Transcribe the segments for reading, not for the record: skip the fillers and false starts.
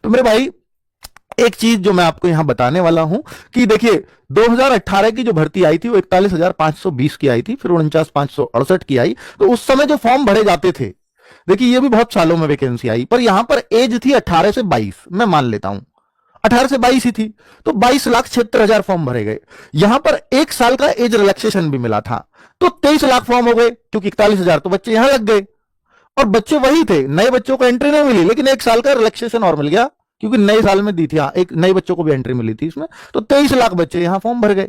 तो मेरे भाई एक चीज जो मैं आपको यहां बताने वाला हूं कि देखिए 2018 की जो भर्ती आई थी वो 41,520 की आई थी, फिर 49,568 की आई। तो उस समय जो फॉर्म भरे जाते थे, देखिए ये भी बहुत सालों में वैकेंसी आई, पर यहां पर एज थी 18 से 22, मैं मान लेता हूं 18 से 22 ही थी, तो 22,76,000 फॉर्म भरे गए। यहां पर एक साल का एज रिलैक्सेशन भी मिला था, तो 23 लाख फॉर्म हो गए, क्योंकि 41,000 तो बच्चे यहां लग गए, और बच्चे वही थे, नए बच्चों को एंट्री नहीं मिली, लेकिन एक साल का रिलैक्सेशन और मिल गया, क्योंकि नए साल में दी थी, हाँ एक नए बच्चों को भी एंट्री मिली थी इसमें, तो 23 लाख बच्चे यहां फॉर्म भर गए।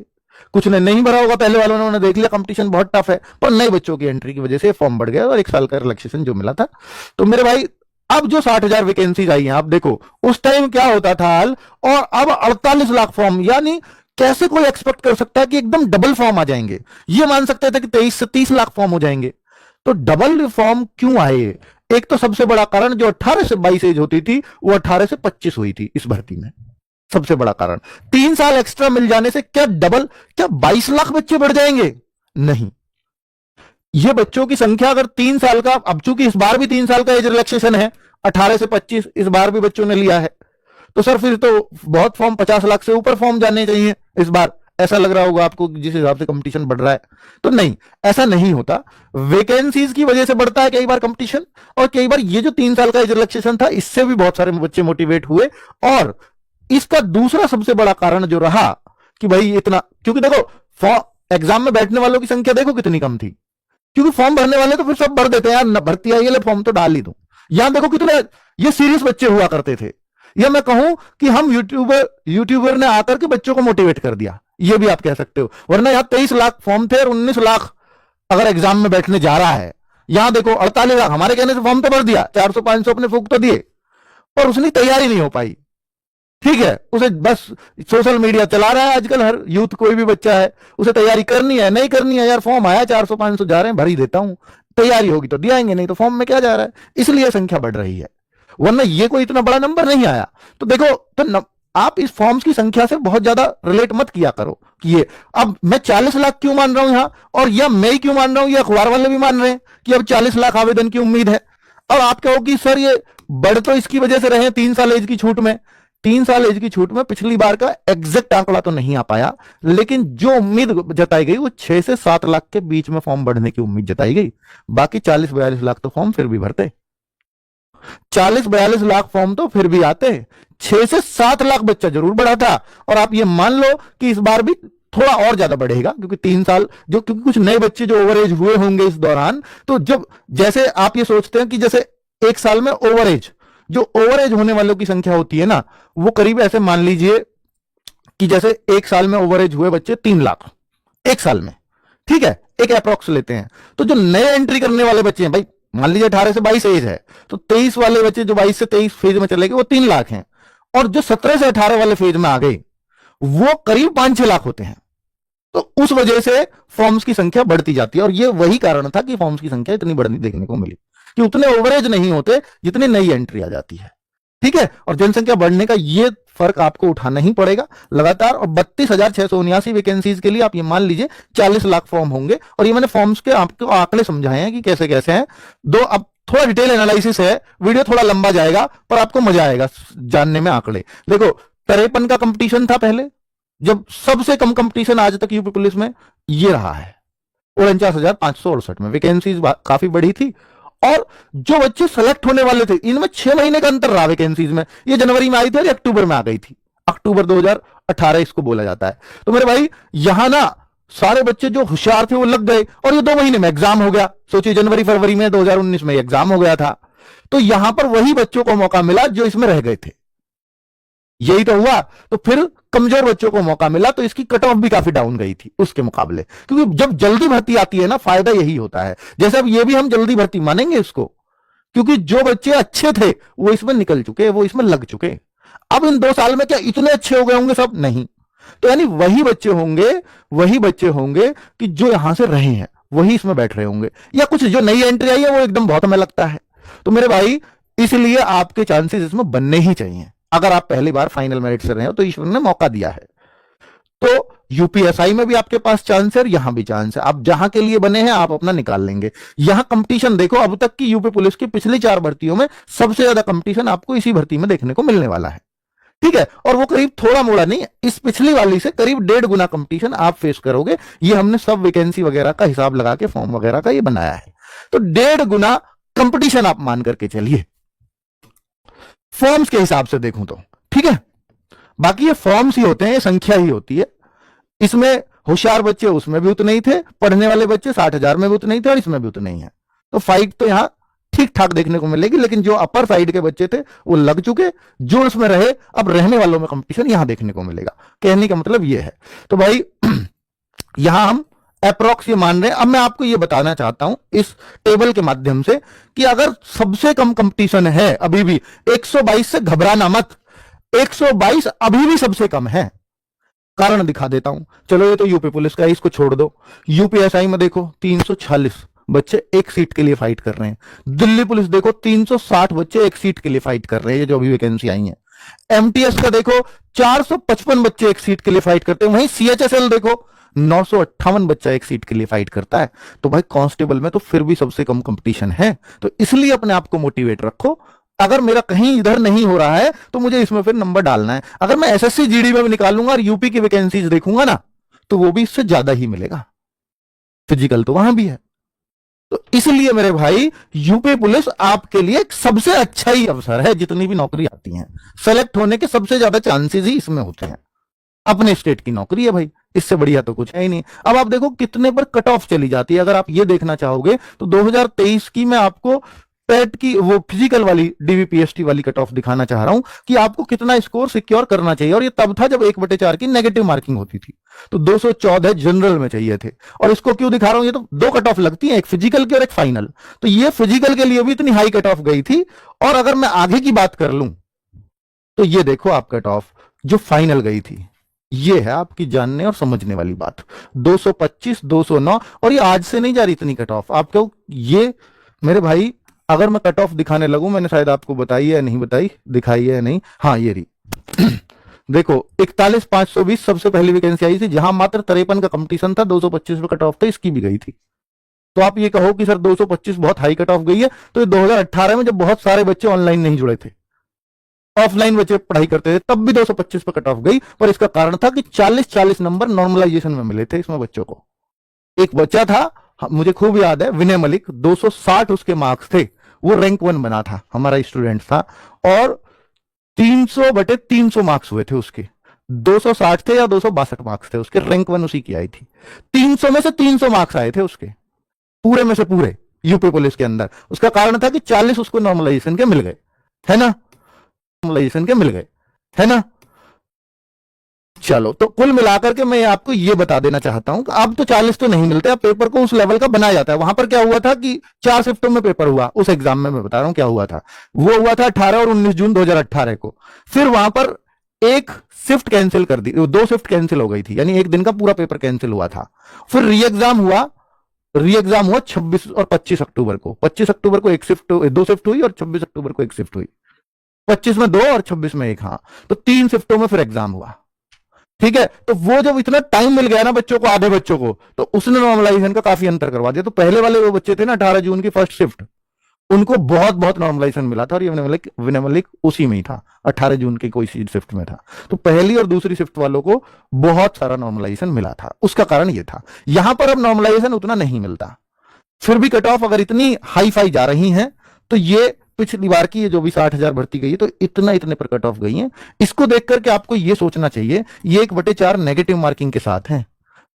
कुछ ने नहीं भरा होगा, पहले वालों ने, उन्होंने देख लिया कंपटीशन बहुत टफ है, पर नए बच्चों की एंट्री की वजह से फॉर्म बढ़ गया और एक साल का रिलैक्सेशन जो मिला था। तो मेरे भाई अब जो 60,000 वैकेंसीज आई हैं, आप देखो उस टाइम क्या होता था हाल, और अब 48 लाख फॉर्म, यानी कैसे कोई एक्सपेक्ट कर सकता है कि एकदम डबल फॉर्म आ जाएंगे। ये मान सकते थे कि 23 से 30 लाख फॉर्म हो जाएंगे, तो डबल फॉर्म क्यों आए? एक तो सबसे बड़ा कारण जो 18 से 22 एज होती थी वो 18 से 25 हुई थी इस भर्ती में, सबसे बड़ा कारण। 3 साल एक्स्ट्रा मिल जाने से क्या डबल, क्या 22 लाख बच्चे बढ़ जाएंगे? नहीं, ये बच्चों की संख्या अगर 3 साल का, अब चूंकि इस बार भी 3 साल का एज रिलैक्सेशन है, 18 से 25 इस बार भी बच्चों ने लिया है, तो सर फिर तो बहुत फॉर्म, 50 लाख से ऊपर फॉर्म जाने चाहिए इस बार, ऐसा लग रहा होगा आपको जिस हिसाब से कंपटीशन बढ़ रहा है। तो नहीं, ऐसा नहीं होता, वैकेंसीज की वजह से बढ़ता है कई बार कंपटीशन, और कई बार ये जो 3 साल का एज रिलैक्सेशन था इससे भी बहुत सारे बच्चे मोटिवेट हुए। और इसका दूसरा सबसे बड़ा कारण जो रहा कि भाई इतना, क्योंकि देखो एग्जाम में बैठने वालों की संख्या देखो कितनी कम थी, क्योंकि फॉर्म भरने वाले तो फिर सब भर देते हैं, यार भर्ती आई है फॉर्म तो डाल ही दो। यहां देखो कितने ये सीरियस बच्चे हुआ करते थे, या मैं कहूं कि हम यूट्यूबर ने आकर के बच्चों को मोटिवेट कर दिया, ये भी आप कह सकते हो। वरना यहां 23 लाख फॉर्म थे और 19 लाख अगर एग्जाम में बैठने जा रहा है, यहां देखो 48 लाख हमारे कहने से फॉर्म तो भर दिया, 400-500 अपने फूक तो दिए, पर उसकी तैयारी नहीं हो पाई। ठीक है, उसे बस सोशल मीडिया चला रहा है आजकल हर यूथ, कोई भी बच्चा है, उसे तैयारी करनी है नहीं करनी है, यार फॉर्म आया 400-500 जा रहे हैं, भर ही देता हूं, तैयारी होगी तो दियाएंगे, नहीं तो फॉर्म में क्या जा रहा है, इसलिए संख्या बढ़ रही है, वरना ये कोई इतना बड़ा नंबर नहीं आया। तो देखो, तो आप इस फॉर्म्स की संख्या से बहुत ज्यादा रिलेट मत किया करो कि ये अब मैं 40 लाख क्यों मान रहा हूं यहां, और यह मैं ही क्यों मान रहा हूं, ये अखबार वाले भी मान रहे हैं कि अब 40 लाख आवेदन की उम्मीद है। और आप कहोगे सर ये बढ़ तो इसकी वजह से रहे 3 साल एज की छूट में, 3 साल एज की छूट में पिछली बार का एग्जैक्ट आंकड़ा तो नहीं आ पाया, लेकिन जो उम्मीद जताई गई वो 6 से 7 लाख के बीच में फॉर्म बढ़ने की उम्मीद जताई गई। बाकी 40-42 लाख तो फॉर्म फिर भी भरते, 40-42 लाख फॉर्म तो फिर भी आते, 6 से 7 लाख बच्चा जरूर बढ़ा था। और आप ये मान लो कि इस बार भी थोड़ा और ज्यादा बढ़ेगा, क्योंकि 3 साल जो, क्योंकि कुछ नए बच्चे जो ओवरेज हुए होंगे इस दौरान, तो जब जैसे आप ये सोचते हैं कि जैसे एक साल में ओवरेज, जो ओवरेज होने वालों की संख्या होती है ना, वो करीब ऐसे मान लीजिए कि जैसे एक साल में ओवरेज हुए बच्चे 3 लाख एक साल में, ठीक है, एक अप्रोक्स लेते हैं। तो जो नए एंट्री करने वाले बच्चे हैं भाई, मान लीजिए 18 से 22 एज है, तो 23 वाले बच्चे जो 22 से 23 फेज में चले गए वो 3 लाख हैं, और जो 17 से 18 वाले फेज में आ गए वो करीब 5-6 लाख होते हैं। तो उस वजह से फॉर्म्स की संख्या बढ़ती जाती है, और ये वही कारण था कि फॉर्म्स की संख्या इतनी बढ़नी देखने को मिली, कि उतने ओवरेज नहीं होते जितनी नई एंट्री आ जाती है। ठीक है, और जनसंख्या बढ़ने का ये फर्क आपको उठाना ही पड़ेगा लगातार। और 32,679 वैकेंसीज के लिए आप ये मान लीजिए 40 लाख फॉर्म होंगे। और ये मैंने फॉर्म्स के आपको आंकड़े समझाए हैं कि कैसे कैसे हैं। अब थोड़ा डिटेल एनालिसिस है, वीडियो थोड़ा लंबा जाएगा, पर आपको मजा आएगा जानने में आंकड़े। देखो 53 का कंपटीशन था पहले, जब सबसे कम कंपटीशन आज तक यूपी पुलिस में ये रहा है, 49,568 में वैकेंसीज काफी बढ़ी थी। और जो बच्चे सेलेक्ट होने वाले थे इनमें 6 महीने का अंतर रहा वैकेंसीज में, ये जनवरी में आई थी और अक्टूबर में आ गई थी, अक्टूबर 2018 इसको बोला जाता है। तो मेरे भाई यहां ना सारे बच्चे जो होशियार थे वो लग गए, और ये 2 महीने में एग्जाम हो गया। सोचिए जनवरी फरवरी में 2019 में एग्जाम हो गया था, तो यहां पर वही बच्चों को मौका मिला जो इसमें रह गए थे, यही तो हुआ। तो फिर कमजोर बच्चों को मौका मिला, तो इसकी कट ऑफ भी काफी डाउन गई थी उसके मुकाबले, क्योंकि जब जल्दी भर्ती आती है ना, फायदा यही होता है। जैसे अब ये भी हम जल्दी भर्ती मानेंगे इसको, क्योंकि जो बच्चे अच्छे थे वो इसमें निकल चुके, वो इसमें लग चुके। अब इन 2 साल में क्या इतने अच्छे हो गए होंगे सब? नहीं। तो यानी वही बच्चे होंगे कि जो यहां से रहे हैं वही इसमें बैठ रहे होंगे, या कुछ जो नई एंट्री आई है वो एकदम बहुत हमें लगता है। तो मेरे भाई इसलिए आपके चांसेस इसमें बनने ही चाहिए। अगर आप पहली बार फाइनल मेरिट से रहे हो तो ईश्वर ने मौका दिया है। तो यूपीएसआई में भी आपके पास चांस है और यहां भी चांस है, आप जहां के लिए बने हैं आप अपना निकाल लेंगे। यहां कंपटीशन देखो, अब तक की यूपी पुलिस की पिछली 4 भर्तियों में सबसे ज्यादा कंपटीशन आपको इसी भर्ती में देखने को मिलने वाला है, ठीक है। और वो करीब थोड़ा मोड़ा नहीं, इस पिछली वाली से करीब 1.5 गुना कंपटीशन आप फेस करोगे। ये हमने सब वैकेंसी वगैरह का हिसाब लगा के फॉर्म वगैरह का ये बनाया है, तो 1.5 गुना कंपटीशन आप मान करके चलिए फॉर्म्स के हिसाब से देखूं तो, ठीक है। बाकी ये फॉर्म्स ही होते हैं, ये संख्या ही होती है। इसमें होशियार बच्चे उसमें भी उतने ही थे, पढ़ने वाले बच्चे 60,000 में भी उतने ही थे और इसमें भी उतने ही है। तो फाइट तो यहां ठीक ठाक देखने को मिलेगी, लेकिन जो अपर साइड के बच्चे थे वो लग चुके, जो उसमें रहे अब रहने वालों में कंपटीशन यहां देखने को मिलेगा। कहने का मतलब ये है। तो भाई यहां हम अप्रोक्स ये मान रहे हैं। अब मैं आपको ये बताना चाहता हूं इस टेबल के माध्यम से कि अगर सबसे कम कंपटीशन है अभी भी 122 से घबराना मत, 122 अभी भी सबसे कम है। कारण दिखा देता हूं, चलो ये तो यूपी पुलिस का है, इसको छोड़ दो। यूपीएसआई में देखो 346 बच्चे एक सीट के लिए फाइट कर रहे हैं। दिल्ली पुलिस देखो 360 बच्चे एक सीट के लिए फाइट कर रहे हैं, ये जो अभी वैकेंसी आई है। एमटीएस का देखो 455 बच्चे एक सीट के लिए फाइट करते हैं। वहीं सीएचएसएल देखो 958 बच्चा एक सीट के लिए फाइट करता है। तो भाई कांस्टेबल में तो फिर भी सबसे कम कंपटीशन है, तो इसलिए अपने आप को मोटिवेट रखो। अगर मेरा कहीं इधर नहीं हो रहा है तो मुझे इसमें फिर नंबर डालना है। अगर मैं एसएससी जीडी में भी निकालूंगा और यूपी की वैकेंसीज देखूंगा ना, तो वो भी इससे ज्यादा ही मिलेगा। फिजिकल तो वहां भी है। तो इसलिए मेरे भाई यूपी पुलिस आपके लिए सबसे अच्छा ही अवसर है। जितनी भी नौकरी आती हैं, सेलेक्ट होने के सबसे ज्यादा चांसेस ही इसमें होते हैं। अपने स्टेट की नौकरी है भाई, इससे बढ़िया तो कुछ है ही नहीं। अब आप देखो कितने पर कट ऑफ चली जाती है। अगर आप ये देखना चाहोगे तो 2023 की मैं आपको पेट की वो फिजिकल वाली डीवीपीएसटी वाली कट ऑफ दिखाना चाह रहा हूं कि आपको कितना स्कोर सिक्योर करना चाहिए। और ये तब था जब 1/4 की नेगेटिव मार्किंग होती थी, तो 214 जनरल में चाहिए थे। और इसको क्यों दिखा रहा हूं, ये तो 2 कट ऑफ लगती है, एक फिजिकल की और एक फाइनल। तो ये फिजिकल के लिए भी इतनी हाई कट ऑफ गई थी। और अगर मैं आगे की बात कर लूं तो ये देखो आप कट ऑफ जो फाइनल गई थी, ये है आपकी जानने और समझने वाली बात। 225, 209, और ये आज से नहीं जा रही इतनी कट ऑफ। आपको ये मेरे भाई अगर मैं कट ऑफ दिखाने लगूं, मैंने शायद आपको बताई है नहीं बताई, दिखाई है नहीं, हाँ ये रही देखो 41,520 सबसे पहली वैकेंसी आई थी, जहां मात्र 53 का कंपटीशन था, 225 पे कट ऑफ था, इसकी भी गई थी। तो आप ये कहो कि सर 225 बहुत हाई कट ऑफ गई है, तो ये 2018 में जब बहुत सारे बच्चे ऑनलाइन नहीं जुड़े थे, ऑफलाइन बच्चे पढ़ाई करते थे, तब भी 225 पे कट ऑफ गई। पर इसका कारण था कि 40-40 नंबर नॉर्मलाइजेशन में मिले थे इसमें बच्चों को। एक बच्चा था, मुझे खूब याद है, विनय मलिक, 260 उसके मार्क्स थे, वो रैंक 1 बना था, हमारा स्टूडेंट था। और 300/300 मार्क्स हुए थे उसके, 260 थे या 262 मार्क्स थे उसके, रैंक 1 उसी की आई थी। 300 में से 300 मार्क्स आए थे उसके, पूरे में से पूरे यूपी पुलिस के अंदर। उसका कारण था कि 40 उसको नॉर्मलाइजेशन के मिल गए, है ना, नॉर्मलाइजेशन के मिल गए, है ना। चलो, तो कुल मिलाकर के मैं आपको ये बता देना चाहता हूं कि अब तो 40 तो नहीं मिलते, अब पेपर को उस लेवल का बनाया जाता है। वहां पर क्या हुआ था कि 4 शिफ्टों में पेपर हुआ उस एग्जाम में, मैं बता रहा हूं क्या हुआ था। वो हुआ था 18 और 19 जून 2018 को। फिर वहां पर एक शिफ्ट कैंसिल कर दी, 2 शिफ्ट कैंसिल हो गई थी, यानी एक दिन का पूरा पेपर कैंसिल हुआ था। फिर री एग्जाम हुआ 26 और 25 अक्टूबर को। 25 अक्टूबर को 2 शिफ्ट हुई और 26 अक्टूबर को 1 शिफ्ट हुई। 25 में 2 और 26 में 1, हाँ, तो 3 शिफ्टों में फिर एग्जाम हुआ, ठीक है। तो वो जब इतना टाइम मिल गया ना बच्चों को, आधे बच्चों को, तो उसने नॉर्मलाइजेशन का काफी अंतर करवा दिया। तो पहले वाले वो बच्चे थे ना 18 जून की फर्स्ट शिफ्ट, उनको बहुत बहुत नॉर्मलाइजेशन मिला था, और ये विनय मलिक उसी में ही था, 18 जून की कोई शिफ्ट में था। तो पहली और दूसरी शिफ्ट वालों को बहुत सारा नॉर्मलाइजेशन मिला था। उसका कारण ये था। यहां पर अब नॉर्मलाइजेशन उतना नहीं मिलता, फिर भी कट ऑफ अगर इतनी हाई फाई जा रही है, तो ये पिछली बार की ये जो भी 60,000 भर्ती गई है, तो इतने पर कट ऑफ गई है। इसको देख करके आपको ये सोचना चाहिए, ये 1/4 नेगेटिव मार्किंग के साथ है,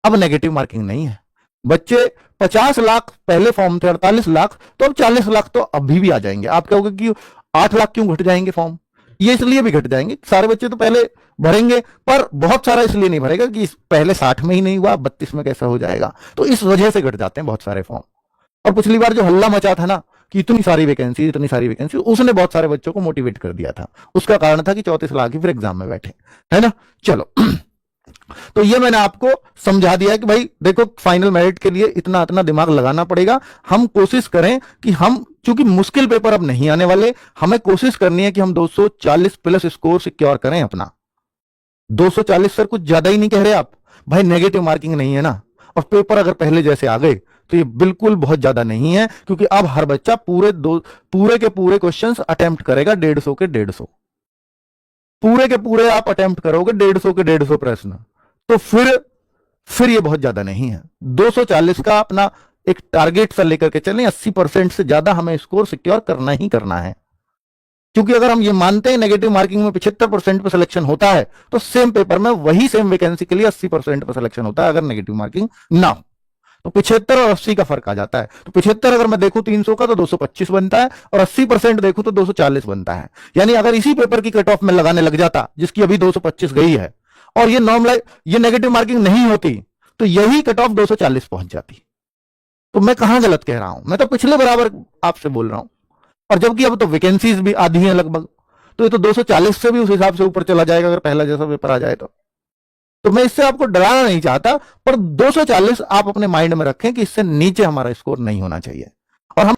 अब नेगेटिव मार्किंग नहीं है। बच्चे 50 लाख पहले फॉर्म थे, 48 लाख, तो अब 40 लाख तो अभी भी आ जाएंगे। आप कहोगे कि 8 लाख क्यों घट जाएंगे फॉर्म? ये इसलिए भी घट जाएंगे, सारे बच्चे तो पहले भरेंगे, पर बहुत सारा इसलिए नहीं भरेगा कि पहले 60 में ही नहीं हुआ, 32 में कैसा हो जाएगा, तो इस वजह से घट जाते हैं बहुत सारे फॉर्म। और पिछली बार जो हल्ला मचा था ना कि इतनी सारी वैकेंसी, उसने बहुत सारे बच्चों को मोटिवेट कर दिया था। उसका कारण था कि 34 लाख ही फिर एग्जाम में बैठे, है ना। चलो तो ये मैंने आपको समझा दिया कि भाई देखो, फाइनल मेरिट के लिए इतना दिमाग लगाना पड़ेगा। हम कोशिश करें कि हम, चूंकि मुश्किल पेपर अब नहीं आने वाले, हमें कोशिश करनी है कि हम 240 प्लस स्कोर सिक्योर करें अपना। 240 सर कुछ ज्यादा ही नहीं कह रहे आप, भाई नेगेटिव मार्किंग नहीं है ना, और पेपर अगर पहले जैसे आ गए तो ये बिल्कुल बहुत ज्यादा नहीं है, क्योंकि अब हर बच्चा पूरे के पूरे क्वेश्चंस अटेम्प्ट करेगा 150 के 150, पूरे के पूरे आप अटेम्प्ट करोगे 150 के 150 प्रश्न, तो फिर ये बहुत ज्यादा नहीं है। 240 का अपना एक टारगेट सा लेकर के चलें, 80% से ज्यादा हमें स्कोर सिक्योर करना ही करना है। क्योंकि अगर हम ये मानते हैं नेगेटिव मार्किंग में 75% पे सिलेक्शन होता है, तो सेम पेपर में वही सेम वैकेंसी के लिए 80% पे सिलेक्शन होता है अगर नेगेटिव मार्किंग ना हो। तो 75 और 80 का फर्क आ जाता है। तो 75 अगर मैं देखूं 300 का तो 225 बनता है, और 80% देखूं तो 240 बनता है। यानी अगर इसी पेपर की कट ऑफ में लगाने लग जाता, जिसकी अभी 225 गई है, और ये नेगेटिव मार्किंग नहीं होती, तो यही कट ऑफ 240 पहुंच जाती। तो मैं कहां गलत कह रहा हूं? मैं तो पिछले बराबर आपसे बोल रहा हूं। और जबकि अब तो वैकेंसीज भी आधी हैं लगभग, तो ये तो 240 से भी उस हिसाब से ऊपर चला जाएगा अगर पहला जैसा पेपर आ जाए तो मैं इससे आपको डराना नहीं चाहता, पर 240 आप अपने माइंड में रखें कि इससे नीचे हमारा स्कोर नहीं होना चाहिए। और हम